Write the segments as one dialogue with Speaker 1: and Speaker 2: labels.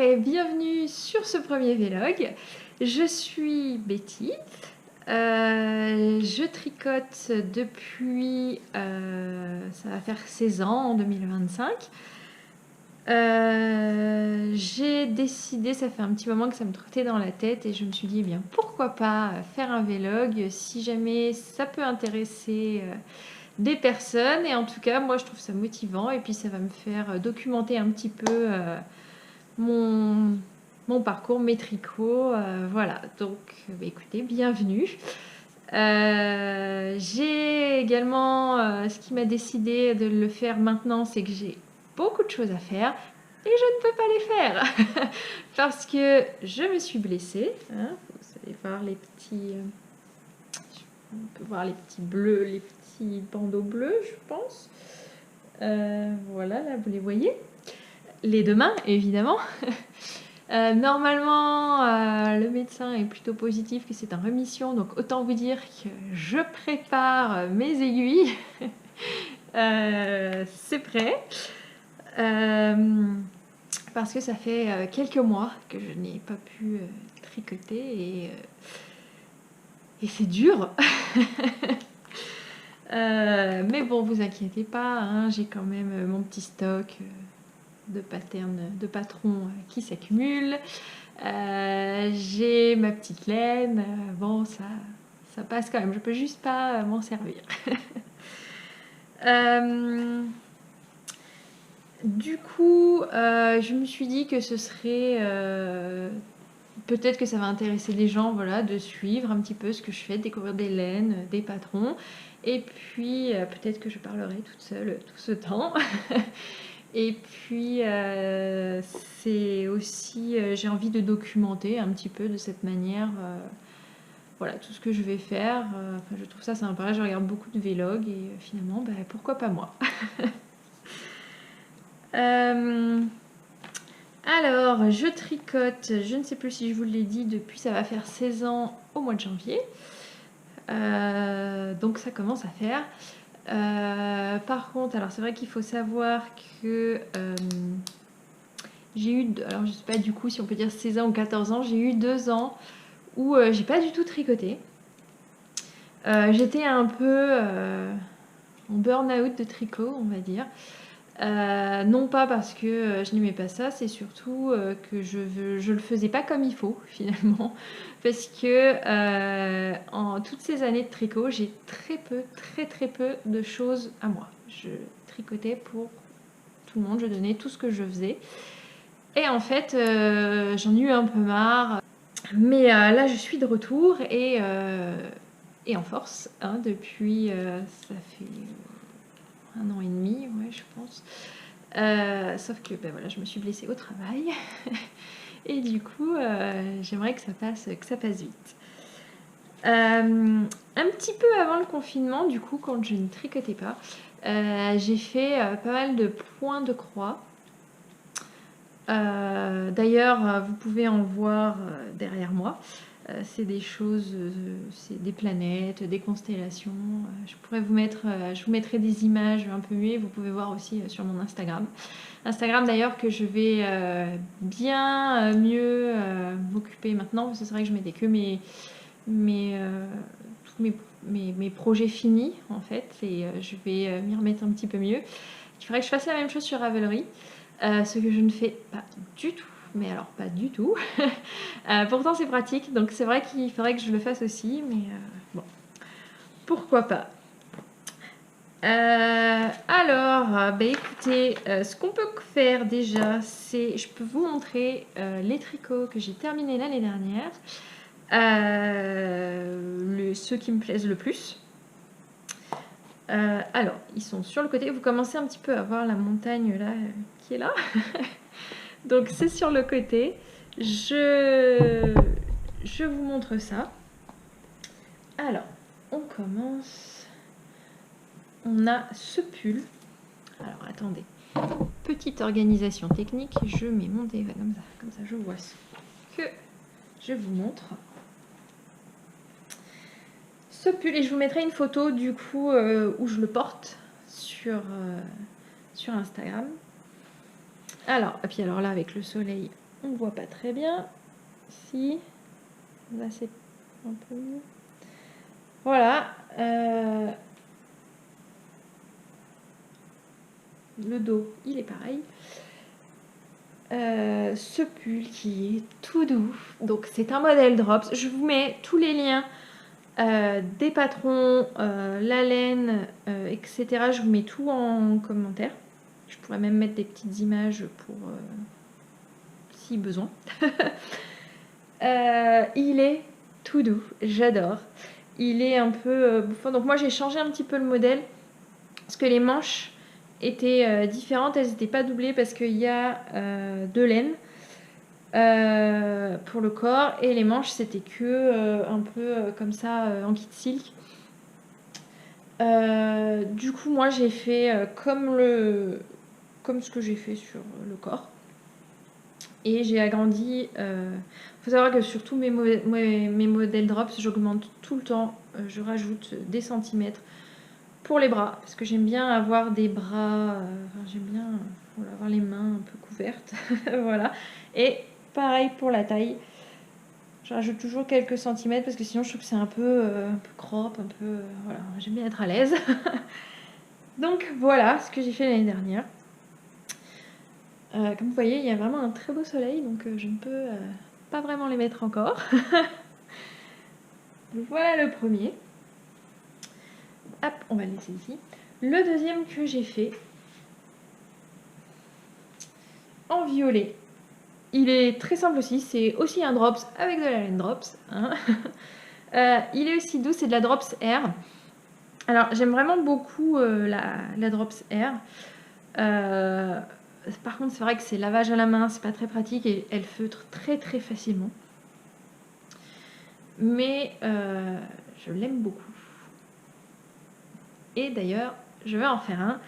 Speaker 1: et bienvenue sur ce premier vlog. Je suis Betty, je tricote depuis, ça va faire 16 ans en 2025. J'ai décidé, ça fait un petit moment que ça me trottait dans la tête et je me suis dit, eh bien pourquoi pas faire un vlog si jamais ça peut intéresser des personnes. Et en tout cas, moi je trouve ça motivant et puis ça va me faire documenter un petit peu mon parcours, mes tricots. Voilà, donc écoutez, bienvenue. J'ai également, ce qui m'a décidé de le faire maintenant, c'est que j'ai beaucoup de choses à faire et je ne peux pas les faire parce que je me suis blessée. Hein, vous allez voir les petits, on peut voir les petits bleus, les petits bandeaux bleus, je pense. Voilà, là vous les voyez. Les deux mains, évidemment. Normalement, le médecin est plutôt positif que c'est en rémission, donc autant vous dire que je prépare mes aiguilles. C'est prêt. Parce que ça fait quelques mois que je n'ai pas pu tricoter et c'est dur. Mais bon, vous inquiétez pas, hein, j'ai quand même mon petit stock de patterns, de patrons qui s'accumulent. J'ai ma petite laine. Bon, ça passe quand même. Je peux juste pas m'en servir. Du coup, je me suis dit que ce serait peut-être que ça va intéresser les gens, voilà, de suivre un petit peu ce que je fais, de découvrir des laines, des patrons. Et puis peut-être que je parlerai toute seule tout ce temps. Et puis c'est aussi, j'ai envie de documenter un petit peu de cette manière, voilà, tout ce que je vais faire. Enfin, je trouve ça sympa, je regarde beaucoup de vlogs et finalement, bah, pourquoi pas moi. Alors, je tricote, je ne sais plus si je vous l'ai dit, depuis ça va faire 16 ans au mois de janvier. Donc ça commence à faire. Par contre, alors c'est vrai qu'il faut savoir que j'ai eu, alors je sais pas du coup si on peut dire 16 ans ou 14 ans, j'ai eu 2 ans où j'ai pas du tout tricoté. J'étais un peu en burn-out de tricot, on va dire. Non pas parce que je n'aimais pas ça, c'est surtout que je le faisais pas comme il faut finalement. Parce que en toutes ces années de tricot, j'ai très peu de choses à moi. Je tricotais pour tout le monde, je donnais tout ce que je faisais. Et en fait, j'en ai eu un peu marre. Mais là, je suis de retour et en force, hein, depuis, ça fait 1 an et demi, ouais, je pense. Sauf que ben voilà, je me suis blessée au travail et du coup j'aimerais que ça passe vite. Un petit peu avant le confinement, du coup, quand je ne tricotais pas, j'ai fait pas mal de points de croix. D'ailleurs, vous pouvez en voir derrière moi. C'est des choses, c'est des planètes, des constellations. Je pourrais vous mettre, je vous mettrai des images un peu mieux. Vous pouvez voir aussi sur mon Instagram. Instagram d'ailleurs que je vais bien mieux m'occuper maintenant. Parce que c'est vrai que je mettais que tous mes projets finis en fait. Et je vais m'y remettre un petit peu mieux. Il faudrait que je fasse la même chose sur Ravelry. Ce que je ne fais pas du tout. Mais alors pas du tout. Pourtant c'est pratique, donc c'est vrai qu'il faudrait que je le fasse aussi, mais bon, pourquoi pas. Alors, bah écoutez, ce qu'on peut faire déjà, c'est, je peux vous montrer les tricots que j'ai terminés l'année dernière, ceux qui me plaisent le plus. Alors, ils sont sur le côté, vous commencez un petit peu à voir la montagne là, qui est là. Donc c'est sur le côté. Je vous montre ça. Alors, on commence. On a ce pull. Alors, attendez. Petite organisation technique. Je mets mon dé comme ça je vois ce que je vous montre. Ce pull, et je vous mettrai une photo du coup où je le porte sur Instagram. Alors, et puis alors là, avec le soleil, On ne voit pas très bien. Si, là c'est un peu mieux. Voilà. Le dos, il est pareil. Ce pull qui est tout doux. Donc c'est un modèle Drops. Je vous mets tous les liens des patrons, la laine, etc. Je vous mets tout en commentaire. Je pourrais même mettre des petites images pour si besoin. Il est tout doux, j'adore. Il est un peu bouffant. Donc moi j'ai changé un petit peu le modèle parce que les manches étaient différentes. Elles n'étaient pas doublées parce qu'il y a de laine pour le corps et les manches c'était que un peu comme ça en kit silk. Du coup moi j'ai fait comme ce que j'ai fait sur le corps et j'ai agrandi. Faut savoir que sur tous mes modèles drops j'augmente tout le temps, je rajoute des centimètres pour les bras parce que j'aime bien avoir des bras, j'aime bien voilà, avoir les mains un peu couvertes. Voilà, et pareil pour la taille. Je rajoute toujours quelques centimètres parce que sinon je trouve que c'est un peu crop, un peu voilà, j'aime bien être à l'aise. Donc voilà ce que j'ai fait l'année dernière. Comme vous voyez, il y a vraiment un très beau soleil, donc je ne peux pas vraiment les mettre encore. Voilà le premier. Hop, on va le laisser ici. Le deuxième que j'ai fait en violet. Il est très simple aussi, c'est aussi un drops avec de la laine drops. Hein. Il est aussi doux, c'est de la drops air. Alors j'aime vraiment beaucoup la drops air. Par contre c'est vrai que c'est lavage à la main, c'est pas très pratique et elle feutre très très facilement. Mais je l'aime beaucoup. Et d'ailleurs je vais en faire un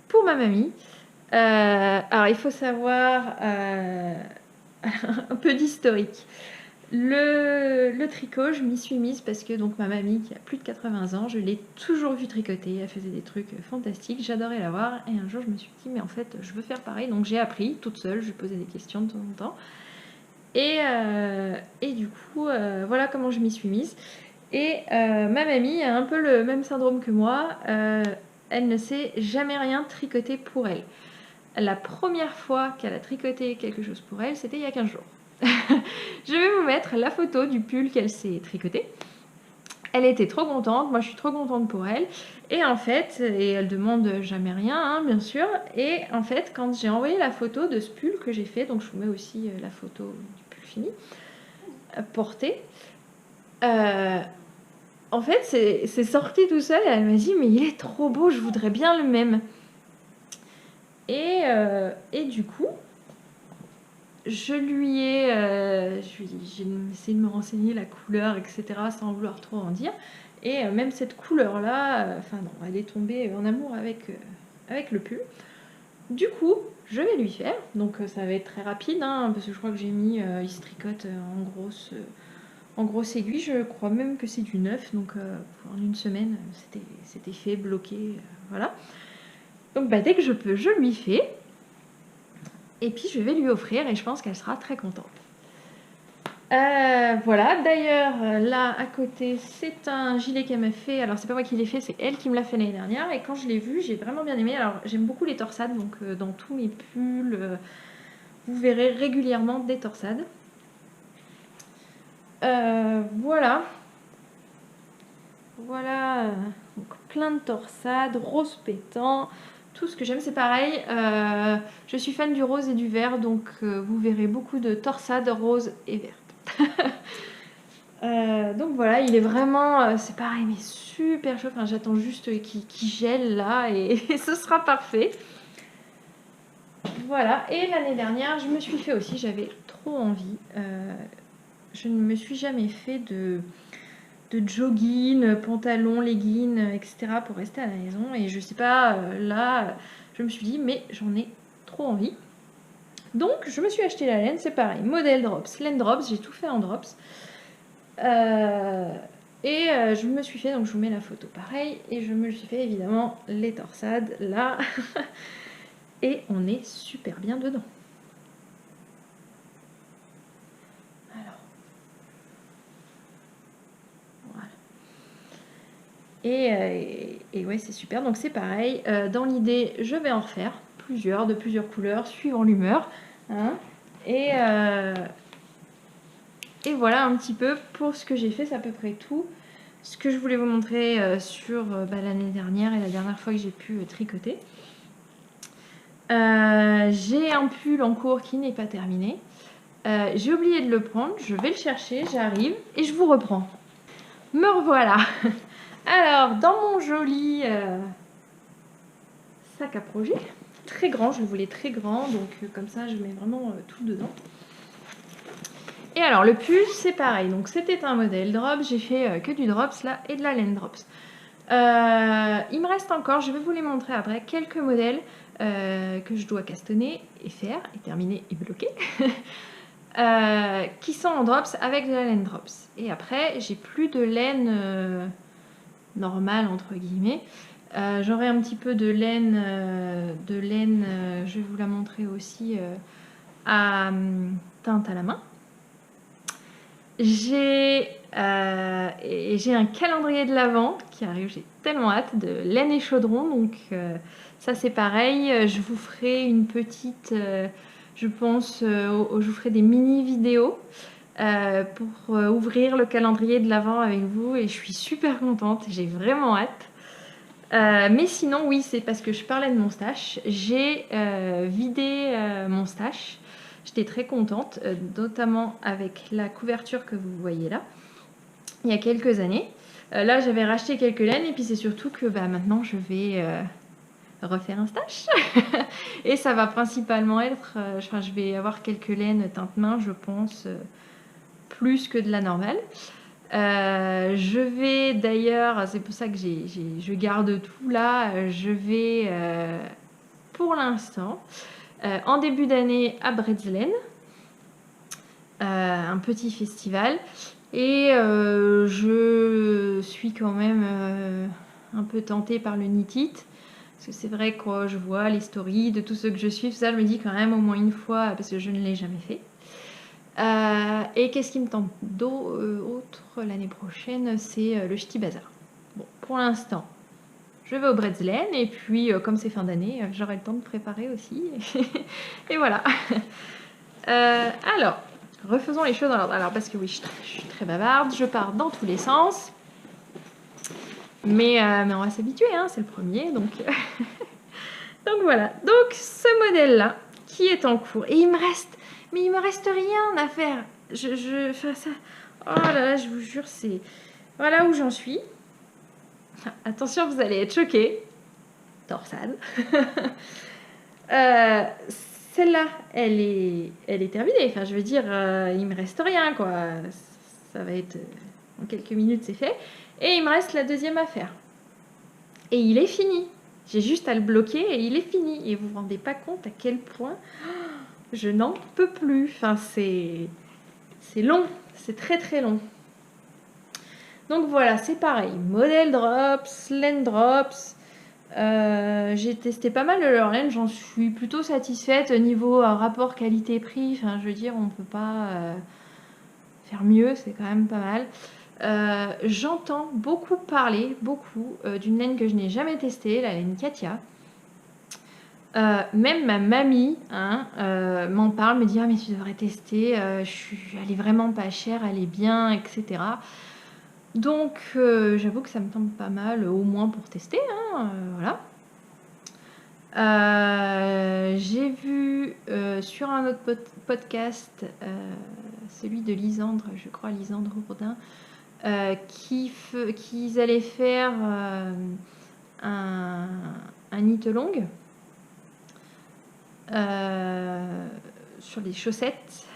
Speaker 1: pour ma mamie. Alors il faut savoir un peu d'historique. Le tricot, je m'y suis mise parce que donc ma mamie qui a plus de 80 ans, je l'ai toujours vue tricoter, elle faisait des trucs fantastiques, j'adorais la voir et un jour je me suis dit mais en fait je veux faire pareil, donc j'ai appris toute seule, je lui posais des questions de temps en temps et du coup voilà comment je m'y suis mise. Et ma mamie a un peu le même syndrome que moi, elle ne sait jamais rien tricoter pour elle. La première fois qu'elle a tricoté quelque chose pour elle, c'était il y a 15 jours. Je vais vous mettre la photo du pull qu'elle s'est tricoté. Elle était trop contente, moi je suis trop contente pour elle. Et en fait, et elle demande jamais rien, hein, bien sûr. Et en fait, quand j'ai envoyé la photo de ce pull que j'ai fait, donc je vous mets aussi la photo du pull fini, porté. En fait, c'est sorti tout seul et elle m'a dit mais il est trop beau, je voudrais bien le même. Et du coup, j'ai essayé de me renseigner la couleur, etc., sans vouloir trop en dire. Et même cette couleur-là, enfin non, elle est tombée en amour avec le pull. Du coup, je vais lui faire. Donc ça va être très rapide, hein, parce que je crois que j'ai mis, il se tricote en grosse aiguille. Je crois même que c'est du neuf, donc en une semaine, c'était fait, bloqué, voilà. Donc bah, dès que je peux, je lui fais. Et puis je vais lui offrir et je pense qu'elle sera très contente. Voilà, d'ailleurs là à côté c'est un gilet qu'elle m'a fait, alors c'est pas moi qui l'ai fait, c'est elle qui me l'a fait l'année dernière et quand je l'ai vu j'ai vraiment bien aimé. Alors j'aime beaucoup les torsades, donc dans tous mes pulls vous verrez régulièrement des torsades. Voilà, donc plein de torsades, rose pétant, tout ce que j'aime. C'est pareil, je suis fan du rose et du vert, donc vous verrez beaucoup de torsades roses et vertes. Donc voilà, il est vraiment, c'est pareil, mais super chaud. Enfin, j'attends juste qu'il gèle là et ce sera parfait. Voilà, et l'année dernière, je me suis fait aussi, j'avais trop envie. Je ne me suis jamais fait de jogging, pantalon, legging, etc. pour rester à la maison. Et je sais pas, là, je me suis dit, mais j'en ai trop envie. Donc, je me suis acheté la laine, c'est pareil, modèle drops, laine drops, j'ai tout fait en drops. Je me suis fait, donc je vous mets la photo pareil, et je me suis fait évidemment les torsades là, et on est super bien dedans. Et ouais, c'est super. Donc c'est pareil. Dans l'idée, je vais en refaire plusieurs, de plusieurs couleurs, suivant l'humeur. Hein. Et voilà un petit peu pour ce que j'ai fait, c'est à peu près tout. Ce que je voulais vous montrer sur l'année dernière et la dernière fois que j'ai pu tricoter. J'ai un pull en cours qui n'est pas terminé. J'ai oublié de le prendre, je vais le chercher, j'arrive et je vous reprends. Me revoilà. Alors, dans mon joli sac à projet, très grand, je le voulais très grand, donc comme ça je mets vraiment tout dedans. Et alors le pull c'est pareil, donc c'était un modèle drop, j'ai fait que du drops là et de la laine drops. Il me reste encore, je vais vous les montrer après, quelques modèles que je dois castonner et faire, et terminer et bloquer, qui sont en drops avec de la laine drops. Et après j'ai plus de laine normale entre guillemets. J'aurai un petit peu de laine, je vais vous la montrer aussi à teinte à la main. J'ai un calendrier de l'Avent qui arrive, j'ai tellement hâte, de laine et chaudron, donc ça c'est pareil, je vous ferai une petite, je pense, je vous ferai des mini vidéos pour ouvrir le calendrier de l'Avent avec vous et je suis super contente, j'ai vraiment hâte. Mais sinon oui, c'est parce que je parlais de mon stash, j'ai vidé mon stash. J'étais très contente, notamment avec la couverture que vous voyez là, il y a quelques années. Là, j'avais racheté quelques laines et puis c'est surtout que maintenant, je vais refaire un stash. Et ça va principalement être, je vais avoir quelques laines teinte main, je pense, plus que de la normale. Je vais d'ailleurs, c'est pour ça que je garde tout là, je vais pour l'instant en début d'année à Bretzelen, un petit festival, et je suis quand même un peu tentée par le Knit It, parce que c'est vrai que je vois les stories de tous ceux que je suis, tout ça, je me dis quand même au moins une fois, parce que je ne l'ai jamais fait. Et qu'est-ce qui me tente autre l'année prochaine, c'est le Ch'ti Bazar. Bon, pour l'instant, je vais au Bretzelen et puis comme c'est fin d'année, j'aurai le temps de préparer aussi. Et voilà. Alors, refaisons les choses dans l'ordre. Alors parce que oui, je suis très bavarde, je pars dans tous les sens. Mais on va s'habituer, hein, c'est le premier, donc... donc voilà. Donc ce modèle-là, qui est en cours. Et il me reste rien à faire. Je fais ça. Oh là là, je vous jure, c'est... Voilà où j'en suis. Attention, vous allez être choqués. Torsade. Celle-là, elle est terminée. Enfin, je veux dire, il me reste rien, quoi. Ça va être... en quelques minutes, c'est fait. Et il me reste la deuxième à faire. Et il est fini. J'ai juste à le bloquer et il est fini. Et vous vous rendez pas compte à quel point je n'en peux plus. Enfin, c'est long. C'est très très long. Donc voilà, c'est pareil. Modèle drops, laine drops. J'ai testé pas mal de leur laine. J'en suis plutôt satisfaite. Niveau rapport qualité-prix, enfin, je veux dire, on peut pas faire mieux. C'est quand même pas mal. J'entends beaucoup parler, d'une laine que je n'ai jamais testée, la laine Katia. Même ma mamie m'en parle, me dit ah mais tu devrais tester, elle est vraiment pas chère, elle est bien, etc. Donc j'avoue que ça me tente pas mal, au moins pour tester, voilà. J'ai vu sur un autre podcast, celui de Lisandre, je crois Lisandre Bourdin, qu'ils allaient faire un knit-along sur les chaussettes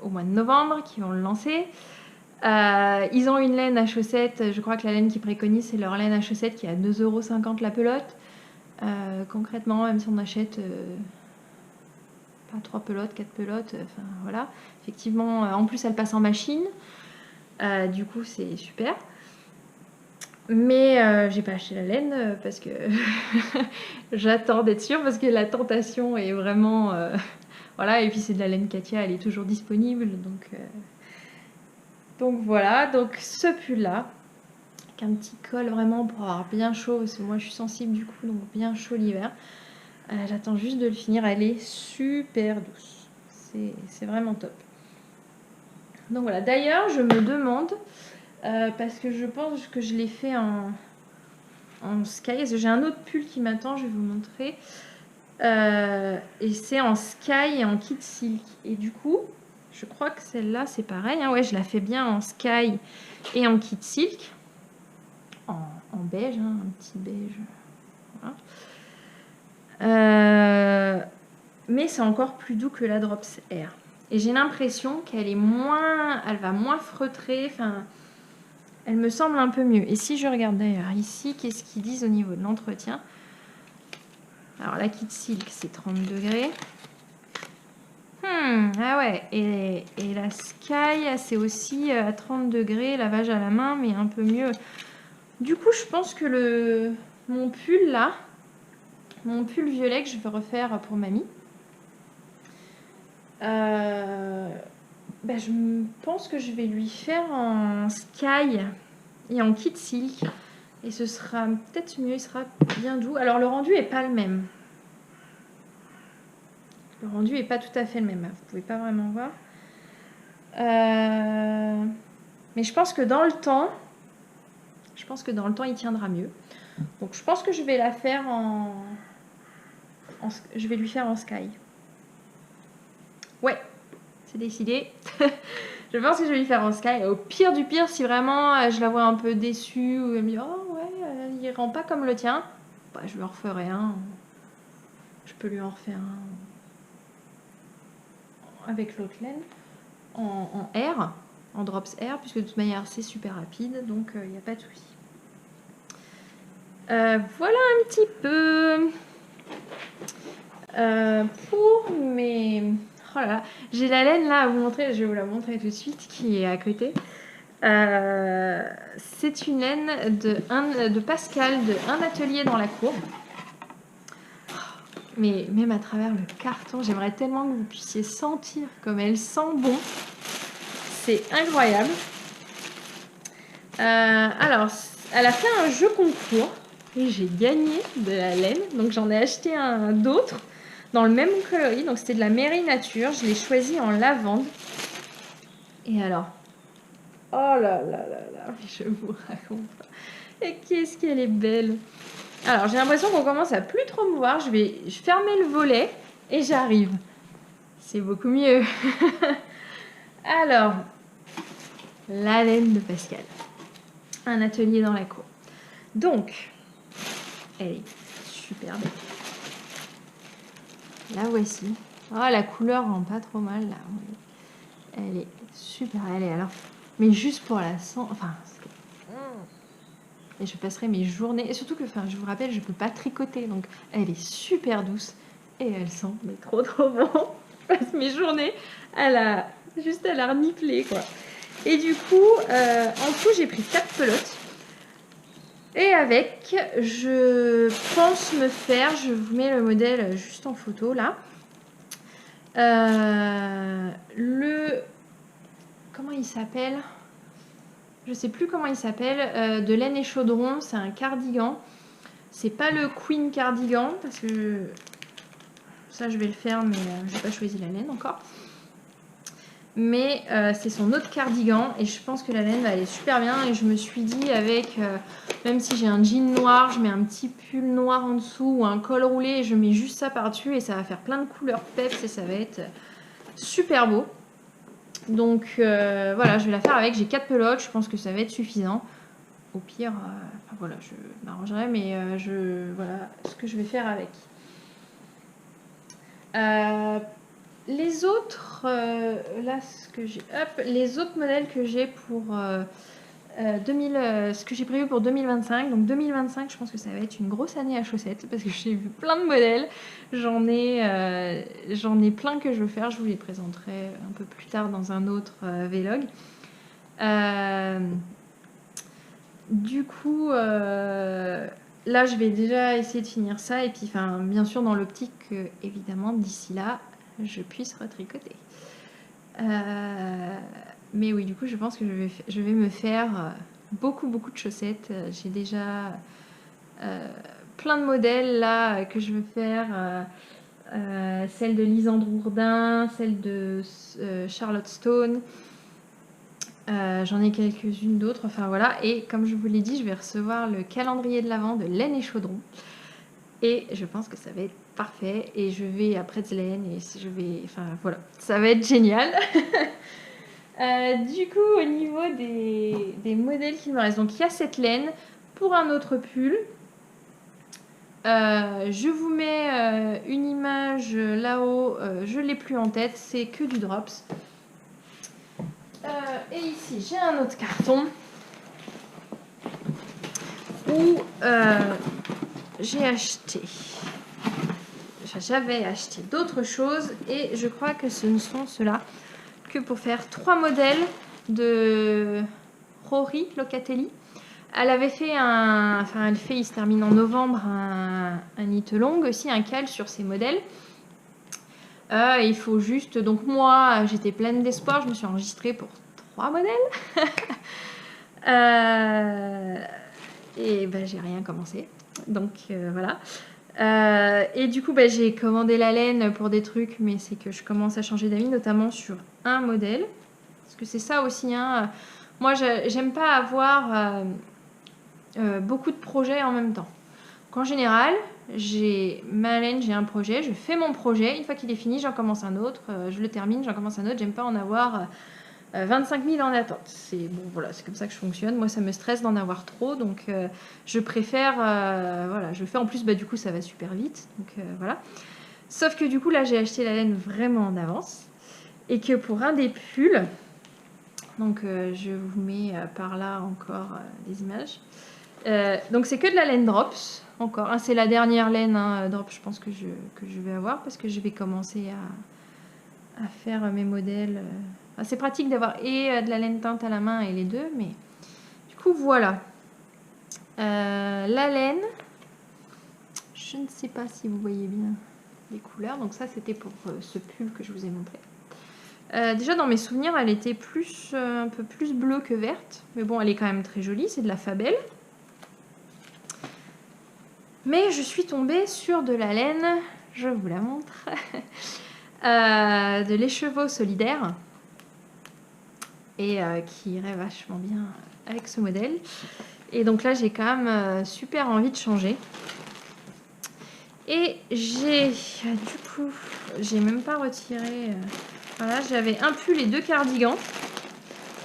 Speaker 1: au mois de novembre, qui vont le lancer. Ils ont une laine à chaussettes, je crois que la laine qu'ils préconisent, c'est leur laine à chaussettes qui est à 2,50 € la pelote. Concrètement, même si on achète pas 3 pelotes, 4 pelotes, enfin voilà. Effectivement, en plus elle passe en machine, du coup c'est super. Mais j'ai pas acheté la laine parce que j'attends d'être sûre, parce que la tentation est vraiment... voilà, et puis c'est de la laine Katia, elle est toujours disponible, donc voilà. Donc ce pull là, qu'un petit col vraiment pour avoir bien chaud, parce que moi je suis sensible du coup, donc bien chaud l'hiver. J'attends juste de le finir, elle est super douce, c'est vraiment top. Donc voilà, d'ailleurs je me demande, parce que je pense que je l'ai fait en sky, j'ai un autre pull qui m'attend, je vais vous montrer. Et c'est en sky et en kit silk. Et du coup, je crois que celle-là, c'est pareil. Hein. Ouais, je la fais bien en sky et en kit silk. En beige, hein, un petit beige. Voilà. Mais c'est encore plus doux que la Drops Air. Et j'ai l'impression qu'elle est moins... Elle va moins freutrer. Enfin, elle me semble un peu mieux. Et si je regarde d'ailleurs ici, qu'est-ce qu'ils disent au niveau de l'entretien? Alors la kit silk, c'est 30 degrés. Ah ouais, et la Sky, c'est aussi à 30 degrés, lavage à la main, mais un peu mieux. Du coup, je pense que mon pull là, mon pull violet que je vais refaire pour mamie, je pense que je vais lui faire en Sky et en kit silk. Et ce sera peut-être mieux, il sera bien doux. Alors le rendu est pas le même. Le rendu est pas tout à fait le même, vous pouvez pas vraiment voir. Mais je pense que dans le temps, il tiendra mieux. Donc je pense que je vais la faire je vais lui faire en sky. Ouais, c'est décidé. Je pense que je vais lui faire en sky. Au pire du pire, si vraiment je la vois un peu déçue ou elle me dit oh ouais, il rend pas comme le tien, je lui en referai un. Je peux lui en refaire un avec l'autre laine en air, en drops air, puisque de toute manière c'est super rapide, donc il n'y a pas de souci. Voilà un petit peu pour mes... Oh là là, j'ai la laine là à vous montrer, je vais vous la montrer tout de suite, qui est à côté. C'est une laine de Pascal, de Un atelier dans la cour. Mais même à travers le carton, j'aimerais tellement que vous puissiez sentir comme elle sent bon. C'est incroyable. Alors, elle a fait un jeu concours et j'ai gagné de la laine. Donc j'en ai acheté d'autres dans le même coloris. Donc c'était de la Mairie Nature. Je l'ai choisi en lavande. Et alors, oh là là là là, je vous raconte pas. Et qu'est-ce qu'elle est belle. Alors j'ai l'impression qu'on commence à plus trop me voir. Je vais fermer le volet et j'arrive. C'est beaucoup mieux. Alors, la laine de Pascal. Un atelier dans la cour. Donc, elle est super belle. La voici. Oh, la couleur rend pas trop mal là. Elle est super. Elle est alors. Mais juste pour la sang. Enfin. Et je passerai mes journées. Et surtout que, je vous rappelle, je peux pas tricoter. Donc, elle est super douce. Et elle sent mais trop bon. Je passe mes journées à la renifler quoi. Et du coup, en tout, j'ai pris 4 pelotes. Et avec, je pense me faire, je vous mets le modèle juste en photo là. Comment il s'appelle? Je sais plus comment il s'appelle. De laine et chaudron, c'est un cardigan. C'est pas le Queen cardigan parce que ça je vais le faire, mais j'ai pas choisi la laine encore. Mais c'est son autre cardigan et je pense que la laine va aller super bien. Et je me suis dit avec, même si j'ai un jean noir, je mets un petit pull noir en dessous ou un col roulé et je mets juste ça par dessus et ça va faire plein de couleurs peps et ça va être super beau. Donc voilà, je vais la faire avec, j'ai 4 pelotes, je pense que ça va être suffisant. Au pire, voilà, je m'arrangerai, mais voilà ce que je vais faire avec. Les autres, là, les autres modèles que j'ai pour ce que j'ai prévu pour 2025. Donc 2025, je pense que ça va être une grosse année à chaussettes parce que j'ai vu plein de modèles. J'en ai plein que je veux faire. Je vous les présenterai un peu plus tard dans un autre vlog. Du coup, là, je vais déjà essayer de finir ça. Et puis, bien sûr, dans l'optique que, évidemment, d'ici là, je puisse retricoter. Mais oui, du coup, je pense que je vais me faire beaucoup de chaussettes. J'ai déjà plein de modèles là que je veux faire. Celle de Lisandre Hourdin, celle de Charlotte Stone. J'en ai quelques-unes d'autres, enfin voilà. Et comme je vous l'ai dit, je vais recevoir le calendrier de l'Avent de Laine et Chaudron. Et je pense que ça va être parfait. Et je vais à Pretzelen et je vais... Enfin voilà, ça va être génial. Du coup, au niveau des modèles qui me restent, donc il y a cette laine pour un autre pull. Je vous mets une image là-haut, je ne l'ai plus en tête, c'est que du drops. Et ici, j'ai un autre carton où j'avais acheté d'autres choses et je crois que ce ne sont ceux-là que pour faire 3 modèles de Rory Locatelli. Elle avait fait il se termine en novembre, un knit long aussi, un cal sur ses modèles. Il faut juste, donc moi j'étais pleine d'espoir, je me suis enregistrée pour 3 modèles. Et ben j'ai rien commencé, donc voilà. Et du coup j'ai commandé la laine pour des trucs, mais c'est que je commence à changer d'avis, notamment sur un modèle, parce que c'est ça aussi, hein. Moi j'aime pas avoir beaucoup de projets en même temps. Donc, en général, j'ai ma laine, j'ai un projet, je fais mon projet, une fois qu'il est fini, j'en commence un autre, je le termine, j'en commence un autre, j'aime pas en avoir 25 000 en attente. C'est bon, voilà, c'est comme ça que je fonctionne. Moi, ça me stresse d'en avoir trop, donc je préfère, voilà, je fais en plus, du coup, ça va super vite, donc voilà. Sauf que du coup, là, j'ai acheté la laine vraiment en avance, et que pour un des pulls, donc je vous mets par là encore des images. Donc c'est que de la laine drops encore, hein, c'est la dernière laine drops je pense que je vais avoir parce que je vais commencer à faire mes modèles. C'est pratique d'avoir et de la laine teinte à la main et les deux, mais du coup voilà. La laine, je ne sais pas si vous voyez bien les couleurs, donc ça c'était pour ce pull que je vous ai montré. Déjà dans mes souvenirs elle était un peu plus bleue que verte, mais bon elle est quand même très jolie, c'est de la Fabel. Mais je suis tombée sur de la laine, je vous la montre, de l'écheveau solidaire, et qui irait vachement bien avec ce modèle. Et donc là, j'ai quand même super envie de changer. Et j'ai, du coup, j'ai même pas retiré... voilà, j'avais un pull et 2 cardigans.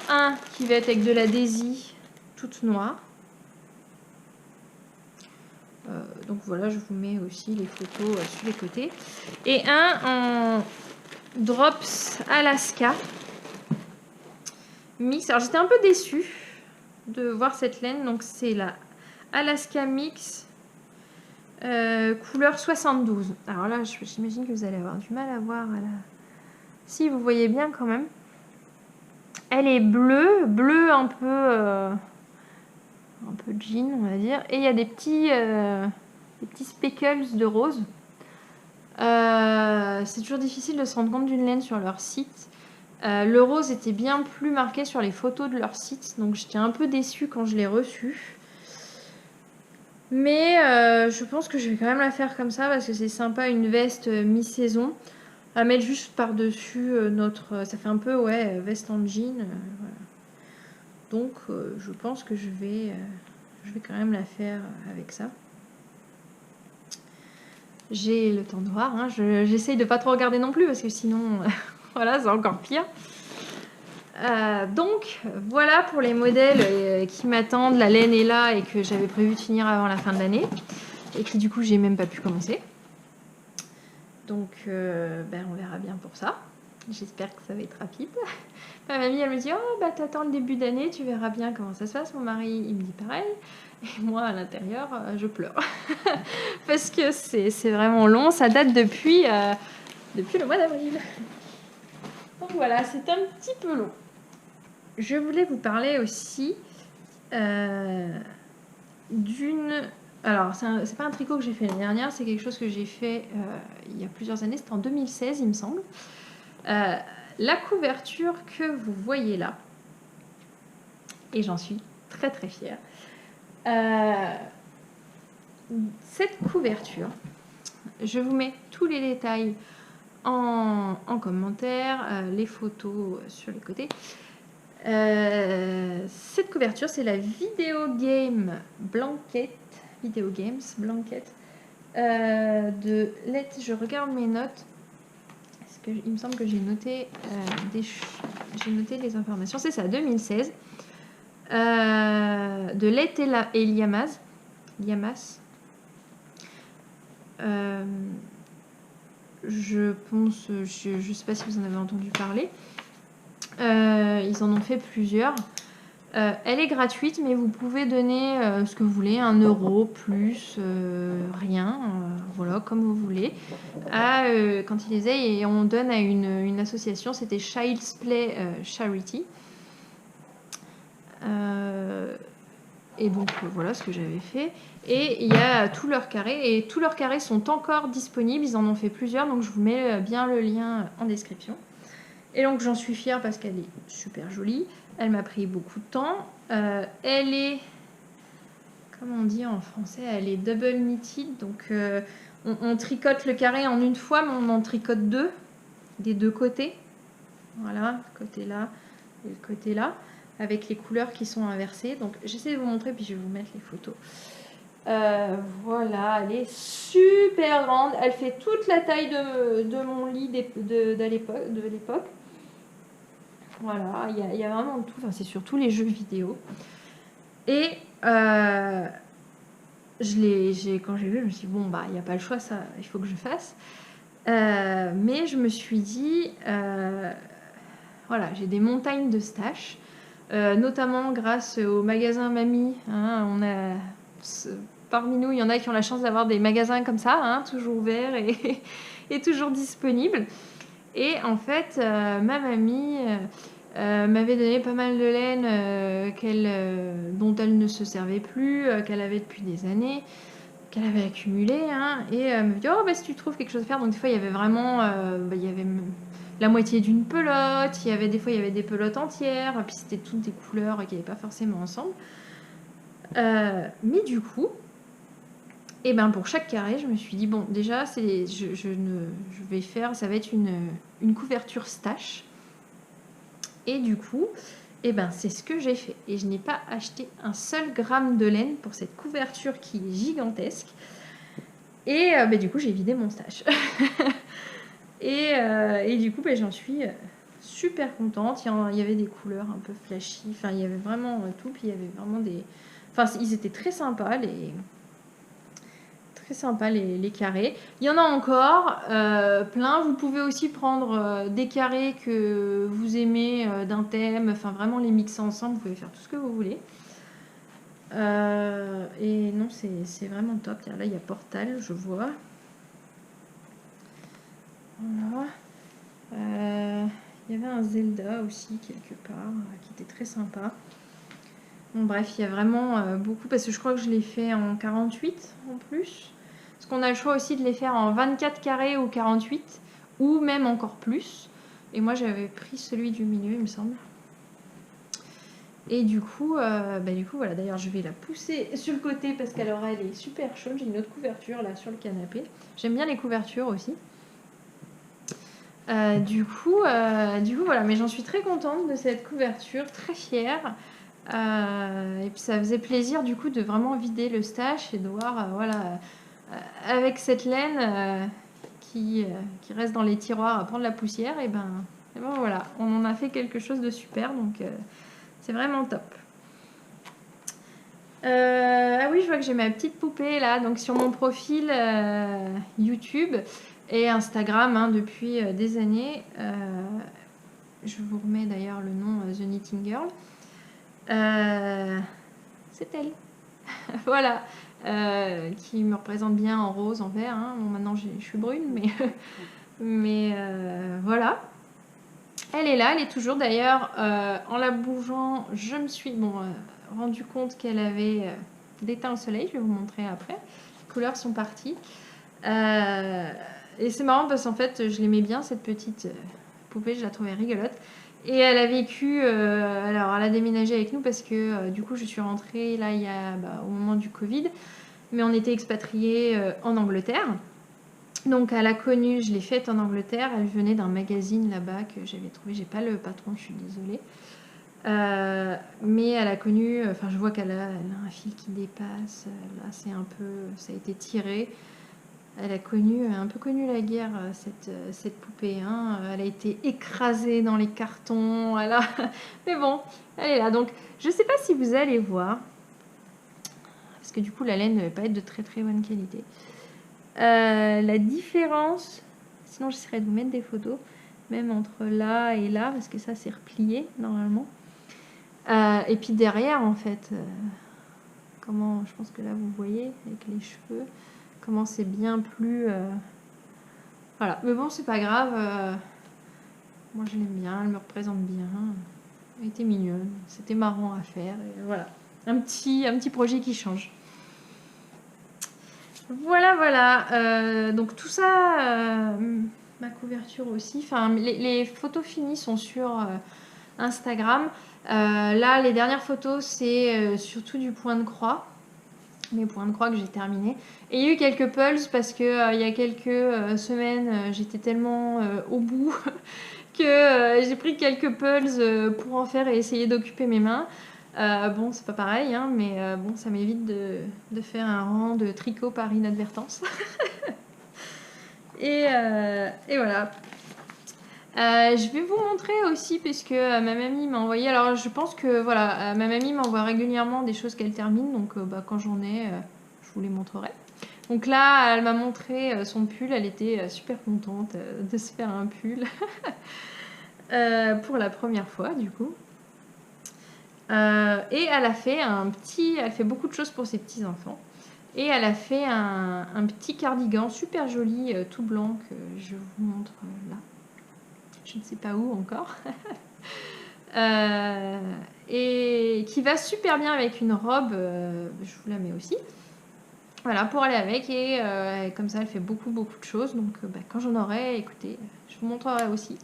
Speaker 1: Un qui va être avec de la Daisy toute noire. Donc voilà, je vous mets aussi les photos sur les côtés. Et un en Drops Alaska Mix. Alors j'étais un peu déçue de voir cette laine. Donc c'est la Alaska Mix couleur 72. Alors là, j'imagine que vous allez avoir du mal à voir. Si vous voyez bien quand même. Elle est bleue un peu jean, on va dire. Et il y a des petits speckles de rose. C'est toujours difficile de se rendre compte d'une laine sur leur site. Le rose était bien plus marqué sur les photos de leur site, donc j'étais un peu déçue quand je l'ai reçu. Mais je pense que je vais quand même la faire comme ça parce que c'est sympa, une veste mi-saison. À mettre juste par-dessus ça fait un peu veste en jean. Voilà. Donc je pense que je vais quand même la faire avec ça. J'ai le temps de voir, hein. J'essaye de pas trop regarder non plus parce que sinon voilà, c'est encore pire. Donc voilà pour les modèles qui m'attendent. La laine est là et que j'avais prévu de finir avant la fin de l'année et qui du coup j'ai même pas pu commencer. Donc on verra bien pour ça. J'espère que ça va être rapide. Ma mamie elle me dit t'attends le début d'année, tu verras bien comment ça se passe. Mon mari il me dit pareil. Et moi à l'intérieur je pleure. Parce que c'est vraiment long, ça date depuis le mois d'avril. Donc voilà, c'est un petit peu long. Je voulais vous parler aussi d'une... Alors, c'est pas un tricot que j'ai fait l'année dernière, c'est quelque chose que j'ai fait il y a plusieurs années, c'était en 2016 il me semble. La couverture que vous voyez là, et j'en suis très très fière. Cette couverture, je vous mets tous les détails en commentaire, les photos sur les côtés. Cette couverture, c'est la Video Games Blanket de Let. Je regarde mes notes. Il me semble que j'ai noté, les informations. C'est ça, 2016. De Let et Liamas. Je pense, je ne sais pas si vous en avez entendu parler. Ils en ont fait plusieurs. Elle est gratuite, mais vous pouvez donner ce que vous voulez, 1 euro, plus, rien, voilà, comme vous voulez, quand ils les aient, et on donne à une association, c'était Child's Play Charity. Et donc voilà ce que j'avais fait. Et il y a tous leurs carrés, et tous leurs carrés sont encore disponibles, ils en ont fait plusieurs, donc je vous mets bien le lien en description. Et donc j'en suis fière parce qu'elle est super jolie. Elle m'a pris beaucoup de temps. Elle est, comment on dit en français, elle est double knitted. Donc on tricote le carré en une fois, mais on en tricote deux, des deux côtés. Voilà, le côté là et le côté là, avec les couleurs qui sont inversées. Donc j'essaie de vous montrer, puis je vais vous mettre les photos. Voilà, elle est super grande. Elle fait toute la taille de mon lit de l'époque. Voilà, il y a vraiment tout. Enfin, c'est surtout les jeux vidéo. Et quand j'ai vu, je me suis dit, bon, bah, il n'y a pas le choix, ça, il faut que je fasse. Mais je me suis dit, voilà, j'ai des montagnes de stash, notamment grâce au magasin Mamie. Hein, parmi nous, il y en a qui ont la chance d'avoir des magasins comme ça, hein, toujours ouverts et toujours disponibles. Et en fait, ma mamie m'avait donné pas mal de laine dont elle ne se servait plus, qu'elle avait depuis des années, qu'elle avait accumulée. Hein, et elle me dit, oh, bah, si tu trouves quelque chose à faire. Donc des fois, il y avait vraiment il y avait la moitié d'une pelote, des fois, il y avait des pelotes entières, puis c'était toutes des couleurs qui n'avaient pas forcément ensemble. Mais du coup, et ben pour chaque carré, je me suis dit, bon, déjà, ça va être une couverture stash. Et du coup, et ben c'est ce que j'ai fait. Et je n'ai pas acheté un seul gramme de laine pour cette couverture qui est gigantesque. Et du coup, j'ai vidé mon stash. et du coup, j'en suis super contente. Il y avait des couleurs un peu flashy. Enfin, il y avait vraiment tout. Puis il y avait vraiment des... Enfin, ils étaient très sympas, les carrés. Il y en a encore plein. Vous pouvez aussi prendre des carrés que vous aimez d'un thème, enfin vraiment les mixer ensemble. Vous pouvez faire tout ce que vous voulez. Et non, c'est vraiment top. Tiens, là, il y a Portal, je vois. Voilà. Il y avait un Zelda aussi quelque part qui était très sympa. Bon, bref, il y a vraiment beaucoup, parce que je crois que je l'ai fait en 48 en plus. Parce qu'on a le choix aussi de les faire en 24 carrés ou 48, ou même encore plus. Et moi, j'avais pris celui du milieu, il me semble. Et du coup, voilà. D'ailleurs, je vais la pousser sur le côté parce qu'elle est super chaude. J'ai une autre couverture là sur le canapé. J'aime bien les couvertures aussi. Du coup, voilà. Mais j'en suis très contente de cette couverture, très fière. Et puis ça faisait plaisir du coup de vraiment vider le stash et de voir avec cette laine qui reste dans les tiroirs à prendre la poussière, et ben voilà, on en a fait quelque chose de super, donc c'est vraiment top. Ah oui, je vois que j'ai ma petite poupée là, donc sur mon profil YouTube et Instagram hein, depuis des années. Je vous remets d'ailleurs le nom The Knitting Girl. C'est elle. Voilà. Qui me représente bien en rose, en vert. Hein. Bon, maintenant, je suis brune, mais voilà. Elle est là, elle est toujours. D'ailleurs, en la bougeant, je me suis rendu compte qu'elle avait déteint au soleil. Je vais vous montrer après. Les couleurs sont parties. Et c'est marrant parce qu'en fait, je l'aimais bien, cette petite poupée. Je la trouvais rigolote. Et elle a vécu, alors elle a déménagé avec nous parce que du coup je suis rentrée là au moment du Covid, mais on était expatriés en Angleterre. Donc elle a connu, je l'ai faite en Angleterre, elle venait d'un magazine là-bas que j'avais trouvé, j'ai pas le patron, je suis désolée. Mais elle a connu, enfin je vois qu'elle a un fil qui dépasse, là c'est un peu, ça a été tiré. Elle a un peu connu la guerre, cette poupée. Hein. Elle a été écrasée dans les cartons. Mais bon, elle est là. Donc, je ne sais pas si vous allez voir. Parce que du coup, la laine ne va pas être de très très bonne qualité. La différence, sinon j'essaierai de vous mettre des photos, même entre là et là, parce que ça c'est replié normalement. Et puis derrière, en fait, comment, je pense que là vous voyez avec les cheveux, comment c'est bien plus... Voilà, mais bon, c'est pas grave. Moi, je l'aime bien, elle me représente bien. Elle était mignonne, c'était marrant à faire. Et voilà, un petit projet qui change. Voilà, voilà. Donc tout ça, ma couverture aussi. Enfin, les photos finies sont sur Instagram. Là, les dernières photos, c'est surtout du point de croix. Mes points de croix que j'ai terminés. Et il y a eu quelques pulses parce que il y a quelques semaines, j'étais tellement au bout que j'ai pris quelques pulses pour en faire et essayer d'occuper mes mains. Bon, c'est pas pareil, hein, mais bon, ça m'évite de faire un rang de tricot par inadvertance. Et voilà. Je vais vous montrer aussi, puisque ma mamie m'a envoyé. Alors, je pense que voilà, ma mamie m'envoie régulièrement des choses qu'elle termine, donc quand j'en ai, je vous les montrerai. Donc là, elle m'a montré son pull, elle était super contente de se faire un pull pour la première fois, du coup. Et elle a fait elle fait beaucoup de choses pour ses petits enfants. Et elle a fait un petit cardigan super joli, tout blanc, que je vous montre là. Je ne sais pas où encore. Et qui va super bien avec une robe, je vous la mets aussi. Voilà, pour aller avec. Et comme ça, elle fait beaucoup de choses. Donc quand j'en aurai, écoutez, je vous montrerai aussi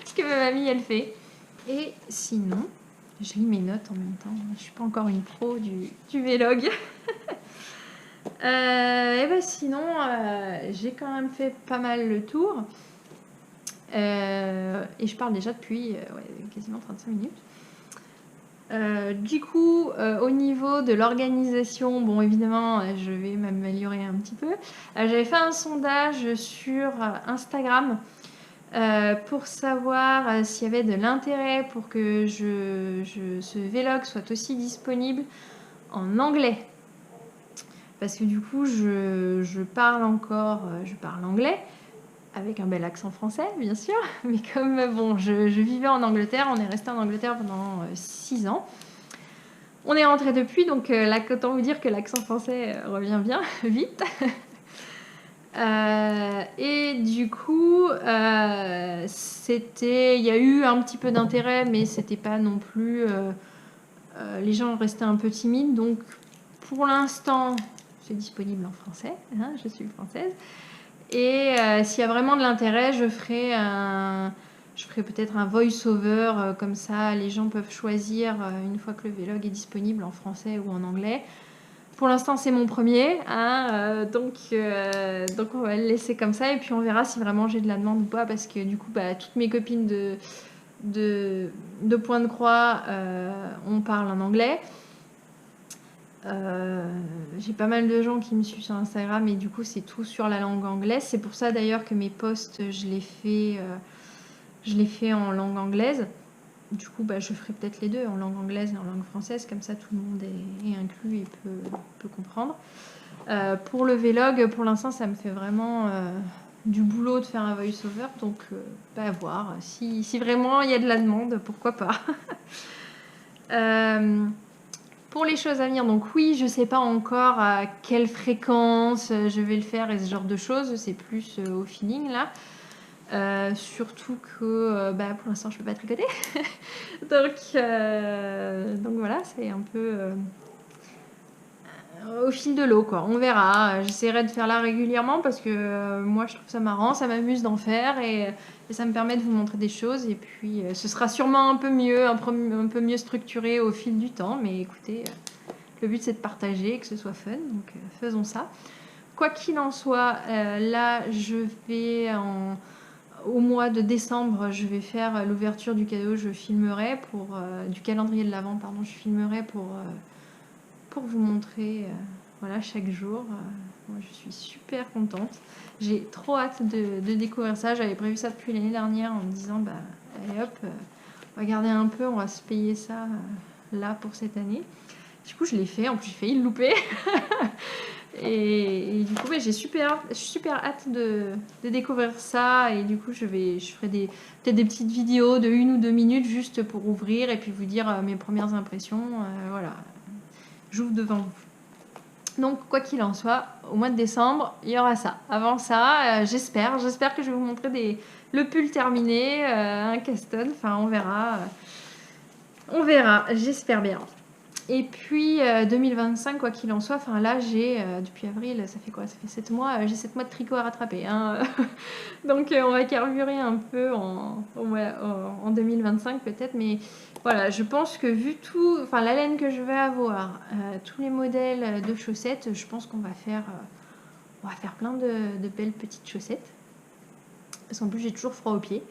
Speaker 1: ce que ma mamie, elle fait. Et sinon, je lis mes notes en même temps. Je ne suis pas encore une pro du vlog. Et ben sinon, j'ai quand même fait pas mal le tour. Et je parle déjà depuis quasiment 35 minutes. Du coup, au niveau de l'organisation, bon évidemment, je vais m'améliorer un petit peu. J'avais fait un sondage sur Instagram pour savoir s'il y avait de l'intérêt pour que ce vlog soit aussi disponible en anglais. Parce que du coup, je parle anglais, avec un bel accent français, bien sûr. Mais comme bon, je vivais en Angleterre, on est resté en Angleterre pendant 6 ans. On est rentré depuis, donc là, autant vous dire que l'accent français revient bien, vite. Et du coup, il y a eu un petit peu d'intérêt, mais c'était pas non plus... les gens restaient un peu timides, donc pour l'instant, c'est disponible en français, hein, je suis française. Et s'il y a vraiment de l'intérêt, je ferai peut-être un voice-over, comme ça les gens peuvent choisir une fois que le vlog est disponible en français ou en anglais. Pour l'instant, c'est mon premier, hein, donc on va le laisser comme ça et puis on verra si vraiment j'ai de la demande ou pas, parce que du coup, toutes mes copines de Point de Croix, on parle en anglais. J'ai pas mal de gens qui me suivent sur Instagram et du coup c'est tout sur la langue anglaise. C'est pour ça d'ailleurs que mes posts je les fais en langue anglaise. Du coup je ferai peut-être les deux, en langue anglaise et en langue française, comme ça tout le monde est inclus et peut comprendre. Pour le vlog, pour l'instant ça me fait vraiment du boulot de faire un voice-over, donc à voir. Si vraiment il y a de la demande, pourquoi pas. Pour les choses à venir, donc oui, je sais pas encore à quelle fréquence je vais le faire et ce genre de choses, c'est plus au feeling là. Surtout que pour l'instant je peux pas tricoter. donc voilà, c'est un peu au fil de l'eau, quoi. On verra. J'essaierai de faire là régulièrement parce que moi, je trouve ça marrant, ça m'amuse d'en faire et ça me permet de vous montrer des choses. Et puis, ce sera sûrement un peu mieux, un peu mieux structuré au fil du temps. Mais écoutez, le but, c'est de partager, que ce soit fun. Donc, faisons ça. Quoi qu'il en soit, là, je vais au mois de décembre, je vais faire l'ouverture du cadeau. Je filmerai du calendrier de l'Avent, pardon. Je filmerai pour vous montrer voilà, chaque jour. Moi, je suis super contente. J'ai trop hâte de découvrir ça. J'avais prévu ça depuis l'année dernière en me disant, bah, allez hop, on va garder un peu, on va se payer ça là pour cette année. Du coup, je l'ai fait. En plus, j'ai failli le louper. et du coup, j'ai super hâte de découvrir ça. Et du coup, je ferai peut-être des petites vidéos de 1 ou 2 minutes juste pour ouvrir et puis vous dire mes premières impressions. Voilà. J'ouvre devant vous. Donc, quoi qu'il en soit, au mois de décembre, il y aura ça. Avant ça, j'espère que je vais vous montrer le pull terminé, un Caston. Enfin, on verra. On verra, j'espère bien. Et puis 2025, quoi qu'il en soit, enfin là j'ai depuis avril, ça fait quoi? Ça fait 7 mois, j'ai 7 mois de tricot à rattraper. Hein. Donc on va carburer un peu en 2025 peut-être, mais voilà, je pense que vu tout, enfin la laine que je vais avoir, tous les modèles de chaussettes, je pense qu'on va faire plein de belles petites chaussettes. Parce qu'en plus j'ai toujours froid aux pieds,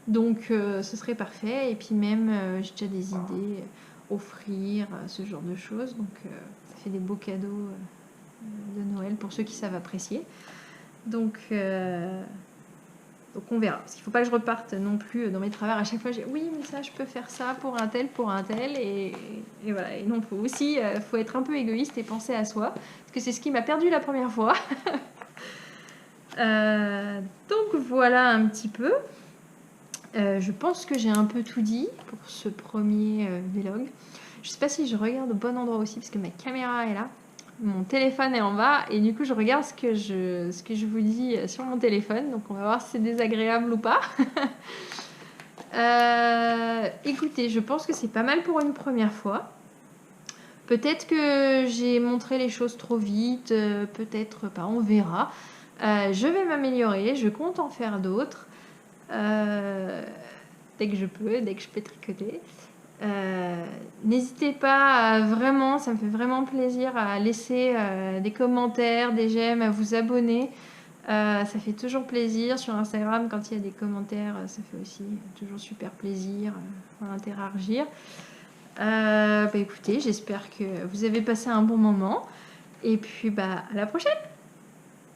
Speaker 1: donc ce serait parfait. Et puis même j'ai déjà des idées. Offrir ce genre de choses, donc ça fait des beaux cadeaux de Noël pour ceux qui savent apprécier. Donc on verra, parce qu'il ne faut pas que je reparte non plus dans mes travers à chaque fois. J'ai oui, mais ça je peux faire ça pour un tel et voilà. Et non, faut aussi faut être un peu égoïste et penser à soi, parce que c'est ce qui m'a perdu la première fois. Donc voilà un petit peu. Je pense que j'ai un peu tout dit pour ce premier vlog. Je sais pas si je regarde au bon endroit aussi parce que ma caméra est là. Mon téléphone est en bas et du coup je regarde ce que je vous dis sur mon téléphone. Donc on va voir si c'est désagréable ou pas. Écoutez, je pense que c'est pas mal pour une première fois. Peut-être que j'ai montré les choses trop vite, peut-être pas, on verra. Je vais m'améliorer, je compte en faire d'autres. Dès que je peux tricoter. N'hésitez pas vraiment, ça me fait vraiment plaisir à laisser des commentaires, des j'aime, à vous abonner. Ça fait toujours plaisir. Sur Instagram, quand il y a des commentaires, ça fait aussi toujours super plaisir à interagir. Écoutez, j'espère que vous avez passé un bon moment. Et puis à la prochaine!